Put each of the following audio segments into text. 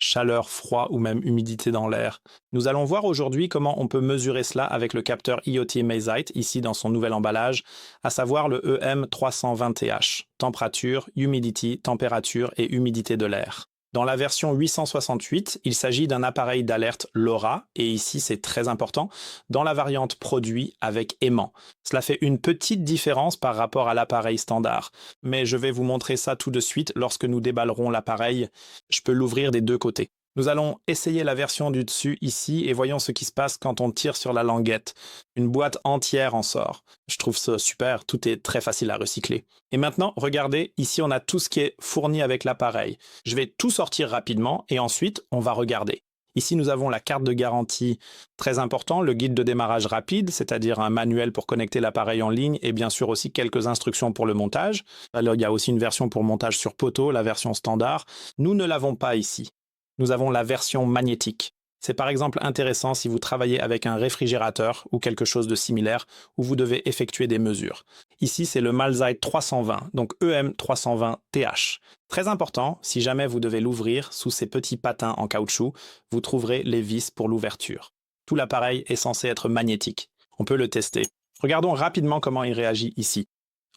chaleur, froid ou même humidité dans l'air. Nous allons voir aujourd'hui comment on peut mesurer cela avec le capteur IoT Mazite, ici dans son nouvel emballage, à savoir le EM320TH, température, humidity, température et humidité de l'air. Dans la version 868, il s'agit d'un appareil d'alerte LoRa, et ici c'est très important, dans la variante produit avec aimant. Cela fait une petite différence par rapport à l'appareil standard, mais je vais vous montrer ça tout de suite lorsque nous déballerons l'appareil. Je peux l'ouvrir des deux côtés. Nous allons essayer la version du dessus ici et voyons ce qui se passe quand on tire sur la languette. Une boîte entière en sort. Je trouve ça super, tout est très facile à recycler. Et maintenant, regardez, ici on a tout ce qui est fourni avec l'appareil. Je vais tout sortir rapidement et ensuite on va regarder. Ici, nous avons la carte de garantie, très important, le guide de démarrage rapide, c'est-à-dire un manuel pour connecter l'appareil en ligne et bien sûr aussi quelques instructions pour le montage. Alors, il y a aussi une version pour montage sur poteau, la version standard. Nous ne l'avons pas ici. Nous avons la version magnétique. C'est par exemple intéressant si vous travaillez avec un réfrigérateur ou quelque chose de similaire où vous devez effectuer des mesures. Ici, c'est le Mazite 320, donc EM320TH. Très important, si jamais vous devez l'ouvrir sous ces petits patins en caoutchouc, vous trouverez les vis pour l'ouverture. Tout l'appareil est censé être magnétique. On peut le tester. Regardons rapidement comment il réagit ici.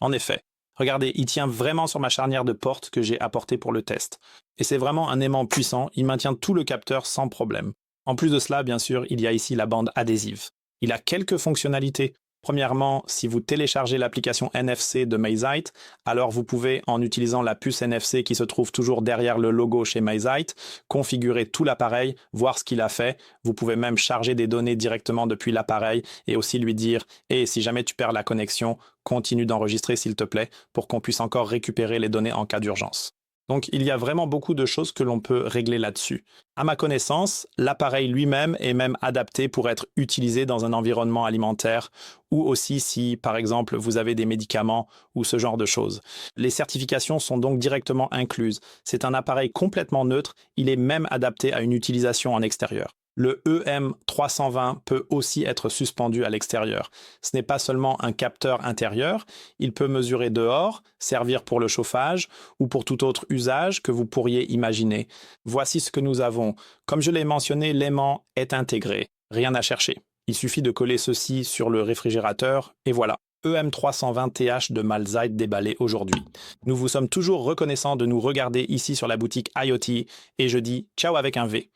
En effet, regardez, il tient vraiment sur ma charnière de porte que j'ai apportée pour le test. Et c'est vraiment un aimant puissant, il maintient tout le capteur sans problème. En plus de cela, bien sûr, il y a ici la bande adhésive. Il a quelques fonctionnalités. Premièrement, si vous téléchargez l'application NFC de Mazite, alors vous pouvez, en utilisant la puce NFC qui se trouve toujours derrière le logo chez Mazite, configurer tout l'appareil, voir ce qu'il a fait. Vous pouvez même charger des données directement depuis l'appareil et aussi lui dire « Et si jamais tu perds la connexion, continue d'enregistrer s'il te plaît, pour qu'on puisse encore récupérer les données en cas d'urgence. » Donc, il y a vraiment beaucoup de choses que l'on peut régler là-dessus. À ma connaissance, l'appareil lui-même est même adapté pour être utilisé dans un environnement alimentaire ou aussi si, par exemple, vous avez des médicaments ou ce genre de choses. Les certifications sont donc directement incluses. C'est un appareil complètement neutre, il est même adapté à une utilisation en extérieur. Le EM320 peut aussi être suspendu à l'extérieur. Ce n'est pas seulement un capteur intérieur, il peut mesurer dehors, servir pour le chauffage ou pour tout autre usage que vous pourriez imaginer. Voici ce que nous avons. Comme je l'ai mentionné, l'aimant est intégré. Rien à chercher. Il suffit de coller ceci sur le réfrigérateur et voilà. EM320TH de Mazite déballé aujourd'hui. Nous vous sommes toujours reconnaissants de nous regarder ici sur la boutique IoT et je dis ciao avec un V.